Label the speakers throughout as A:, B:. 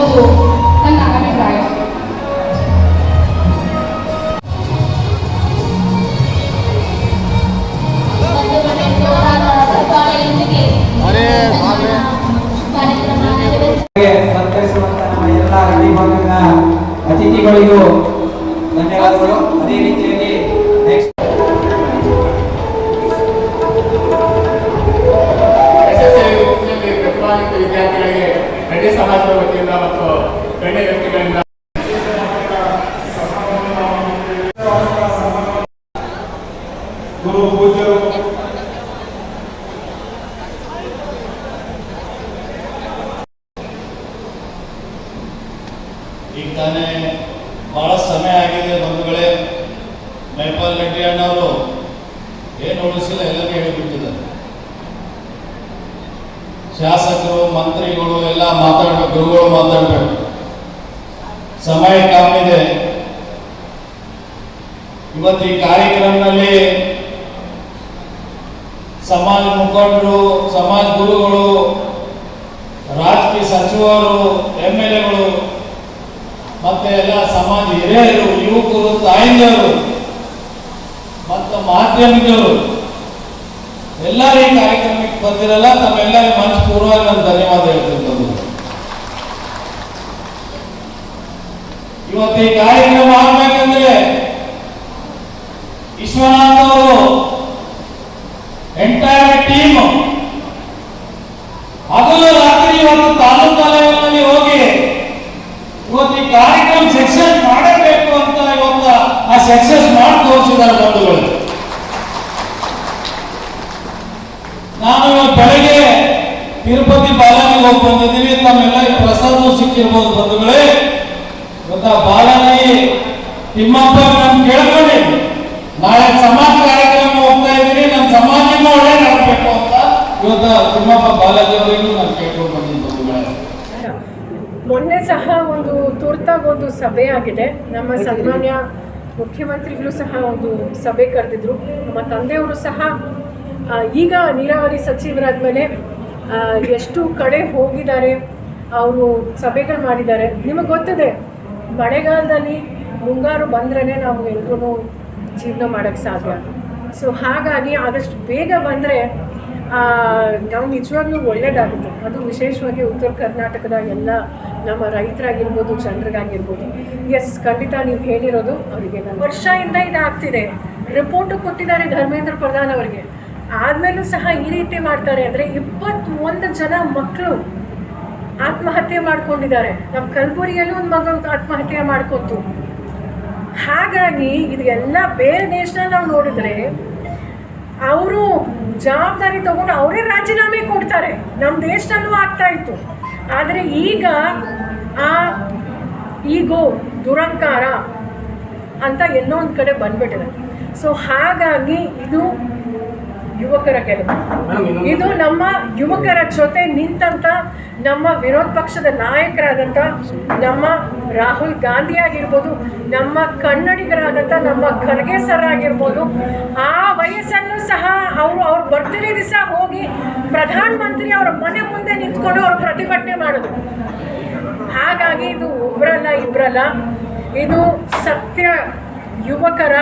A: ಅನ್ನೋದು ನನ್ನ ಅಭಿಪ್ರಾಯ.
B: ಸತ್ಕರಿಸುವಂತ ನಮ್ಮ ಎಲ್ಲ ವಿಭಾಗದ ಅತಿಥಿಗಳಿಗೂ ಧನ್ಯವಾದಗಳು. ಅದೇ ರೀತಿಯಾಗಿ ನೆಕ್ಸ್ಟ್
C: ವಿದ್ಯಾರ್ಥಿಗಳಿಗೆ ಗಣ್ಯ ಸಮಾಜದ ವತಿಯಿಂದ ಮತ್ತು ಗಣ್ಯ ವ್ಯಕ್ತಿಗಳಿಂದ ಗುರು ಪೂಜ್ಯರು
D: ಈಗ ತಾನೇ ಬಹಳ ಸಮಯ ಆಗಿದೆ ಬಂಧುಗಳೇ. ಮೈಪಾಲ್ ರೆಡ್ಡಿ ಅಣ್ಣವರು ಏನು ಉಳಿಸಿಲ್ಲ ಎಲ್ಲರಿಗೂ ಹೇಳಿಬಿಟ್ಟಿದ್ದಾರೆ. ಶಾಸಕರು ಮಂತ್ರಿಗಳು ಎಲ್ಲ ಮಾತಾಡ್ಬೇಕು, ಗುರುಗಳು ಮಾತಾಡ್ಬೇಕು. ಸಮಯ ಕಮ್ಮಿದೆ. ಇವತ್ತು ಈ ಕಾರ್ಯಕ್ರಮದಲ್ಲಿ ಸಮಾಜ ಮುಖಂಡರು, ಸಮಾಜ ಗುರುಗಳು, ರಾಜಕೀಯ ಸಚಿವರು, MLAಗಳು ಮತ್ತೆ ಎಲ್ಲ ಸಮಾಜ ಹಿರಿಯರು, ಯುವಕರು, ತಾಯಂದಿರು ಮತ್ತು ಮಾಧ್ಯಮಿಕರು ಎಲ್ಲರೂ ಈ ಕಾರ್ಯಕ್ರಮಕ್ಕೆ ಬಂದಿರಲ್ಲ. ತಮ್ಮೆಲ್ಲರಿಗೂ ಮನಸ್ಪೂರ್ವವಾಗಿ ನಾನು ಧನ್ಯವಾದ ಹೇಳ್ತೀನಿ. ಇವತ್ತು ಈ ಕಾರ್ಯಕ್ರಮ ಆಗ್ಬೇಕಂದ್ರೆ ವಿಶ್ವನಾಥ್ ಅವರು ಎಂಟೈರ್ ಟೀಮ್ ಹಗಲು ರಾತ್ರಿ ಇವತ್ತು ತಾಲೂಕು ಲೆವೆಲ್ನಲ್ಲಿ ಹೋಗಿ ಇವತ್ತು ಈ ಕಾರ್ಯಕ್ರಮ ಸಕ್ಸಸ್ ಮಾಡಬೇಕು ಅಂತ ಇವತ್ತು ಆ ಸಕ್ಸಸ್ ಮಾಡಿ ತೋರಿಸಿದ್ದಾರೆ ಬಂಧುಗಳು. ನಾನು ಇವತ್ತು ಬೆಳಗ್ಗೆ ತಿರುಪತಿ ಬಾಲಾಜಿಗೆ ಹೋಗಿ ಬಂದಿದ್ದೀವಿ. ತಮ್ಮೆಲ್ಲ ಪ್ರಸಾದ ಸಿಕ್ಕಿರ್ಬೋದು ಬಂಧುಗಳೇ. ಇವತ್ತ ಬಾಲಾಜಿ ತಿಮ್ಮಪ್ಪ ನಾನು ಕೇಳ್ಕೊಂಡೆ, ನಾಳೆ ಸಮಾಜ ಕಾರ್ಯಕ್ರಮ ಹೋಗ್ತಾ ಇದ್ದೀನಿ, ನನ್ನ ಸಮಾಜಕ್ಕೂ ಒಳ್ಳೇದಾಗಬೇಕು ಅಂತ ಇವತ್ತ ತಿಮ್ಮಪ್ಪ ಬಾಲಾಜಿ ಅವರಿಗೂ ನಾನು ಕೇಳ್ಕೊಂಡು ಬಂದಿದ್ದೀನಿ ಬಂಧುಗಳೇ.
E: ಮೊನ್ನೆ ಸಹ ಒಂದು ತುರ್ತಾಗಿ ಒಂದು ಸಭೆ ಆಗಿದೆ. ನಮ್ಮ ಸನ್ಮಾನ್ಯ ಮುಖ್ಯಮಂತ್ರಿಗಳು ಸಹ ಒಂದು ಸಭೆ ಕರೆದಿದ್ರು. ನಮ್ಮ ತಂದೆಯವರು ಸಹ ಈಗ ನೀರಾವರಿ ಸಚಿವರಾದ್ಮೇಲೆ ಎಷ್ಟು ಕಡೆ ಹೋಗಿದ್ದಾರೆ, ಅವರು ಸಭೆಗಳು ಮಾಡಿದ್ದಾರೆ. ನಿಮಗೆ ಗೊತ್ತಿದೆ, ಮಳೆಗಾಲದಲ್ಲಿ ಮುಂಗಾರು ಬಂದ್ರೇ ನಾವು ಎಲ್ರೂ ಜೀವನ ಮಾಡೋಕ್ಕೆ ಸಾಧ್ಯ. ಸೊ ಹಾಗಾಗಿ ಆದಷ್ಟು ಬೇಗ ಬಂದರೆ ನಾವು ನಿಜವಾಗ್ಲೂ ಒಳ್ಳೆಯದಾಗುತ್ತೆ. ಅದು ವಿಶೇಷವಾಗಿ ಉತ್ತರ ಕರ್ನಾಟಕದ ಎಲ್ಲ ನಮ್ಮ ರೈತರಾಗಿರ್ಬೋದು, ಜನರಿಗಾಗಿರ್ಬೋದು. ಎಸ್, ಖಂಡಿತ ನೀವು ಹೇಳಿರೋದು ಅವರಿಗೆ ವರ್ಷದಿಂದ ಇದಾಗ್ತಿದೆ. ರಿಪೋರ್ಟು ಕೊಟ್ಟಿದ್ದಾರೆ ಧರ್ಮೇಂದ್ರ ಪ್ರಧಾನ್ ಅವರಿಗೆ. ಆದಮೇಲೂ ಸಹ ಈ ರೀತಿ ಮಾಡ್ತಾರೆ ಅಂದರೆ 21 ಜನ ಮಕ್ಕಳು ಆತ್ಮಹತ್ಯೆ ಮಾಡ್ಕೊಂಡಿದ್ದಾರೆ. ನಮ್ಮ ಕಲಬುರಗಿಯಲ್ಲೂ ಒಂದು ಮಗಳು ಆತ್ಮಹತ್ಯೆ ಮಾಡ್ಕೊತು. ಹಾಗಾಗಿ ಇದೆಲ್ಲ ಬೇರೆ ದೇಶದಲ್ಲಿ ನಾವು ನೋಡಿದ್ರೆ ಅವರು ಜವಾಬ್ದಾರಿ ತಗೊಂಡು ಅವರೇ ರಾಜೀನಾಮೆ ಕೊಡ್ತಾರೆ. ನಮ್ಮ ದೇಶದಲ್ಲೂ ಆಗ್ತಾ ಇತ್ತು. ಆದರೆ ಈಗ ಆ ಈಗೋ ದುರಂಕಾರ ಅಂತ ಎಲ್ಲೋ ಒಂದು ಕಡೆ ಬಂದ್ಬಿಟ್ಟಿದೆ. ಸೊ ಹಾಗಾಗಿ ಇದು ಯುವಕರ ಗೆಲುವು. ಇದು ನಮ್ಮ ಯುವಕರ ಜೊತೆ ನಿಂತಂಥ ನಮ್ಮ ವಿರೋಧ ಪಕ್ಷದ ನಾಯಕರಾದಂಥ ನಮ್ಮ ರಾಹುಲ್ ಗಾಂಧಿ ಆಗಿರ್ಬೋದು, ನಮ್ಮ ಕನ್ನಡಿಗರಾದಂಥ ನಮ್ಮ ಖರ್ಗೆ ಸರ್ ಆಗಿರ್ಬೋದು. ಆ ವಯಸ್ಸಲ್ಲೂ ಸಹ ಅವ್ರ ಬರ್ತ್ಡೇ ದಿವಸ ಹೋಗಿ ಪ್ರಧಾನಮಂತ್ರಿ ಅವರ ಮನೆ ಮುಂದೆ ನಿಂತ್ಕೊಂಡು ಅವರು ಪ್ರತಿಭಟನೆ ಮಾಡಿದ್ರು. ಹಾಗಾಗಿ ಇದು ಒಬ್ಬರಲ್ಲ ಇಬ್ಬರಲ್ಲ, ಇದು ಸತ್ಯ ಯುವಕರ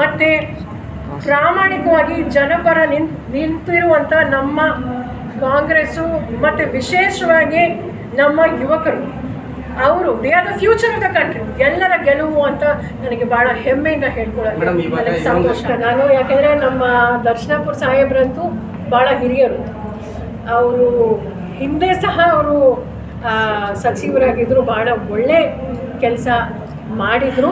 E: ಮತ್ತು ಪ್ರಾಮಾಣಿಕವಾಗಿ ಜನಪರ ನಿಂತಿರುವಂಥ ನಮ್ಮ ಕಾಂಗ್ರೆಸ್ಸು ಮತ್ತು ವಿಶೇಷವಾಗಿ ನಮ್ಮ ಯುವಕರು. ಅವರು they are the future of the country. ಎಲ್ಲರ ಗೆಲುವು ಅಂತ ನನಗೆ ಭಾಳ ಹೆಮ್ಮೆಯಿಂದ ಹೇಳ್ಕೊಳ್ಳೋದು ಸಂತೋಷ. ನಾನು ಯಾಕೆಂದರೆ ನಮ್ಮ ದರ್ಶನಪುರ ಸಾಹೇಬ್ರಂತೂ ಭಾಳ ಹಿರಿಯರು. ಅವರು ಹಿಂದೆ ಸಹ ಅವರು ಸಚಿವರಾಗಿದ್ದರು, ಭಾಳ ಒಳ್ಳೆ ಕೆಲಸ ಮಾಡಿದರು.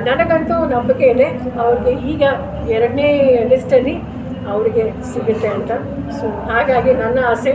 E: ನನಗಂತೂ ನಂಬಿಕೆ ಇದೆ ಅವ್ರಿಗೆ ಈಗ 2ನೇ ಲಿಸ್ಟಲ್ಲಿ ಅವರಿಗೆ ಸಿಗುತ್ತೆ ಅಂತ. ಸೊ ಹಾಗಾಗಿ ನನ್ನ ಆಸೆ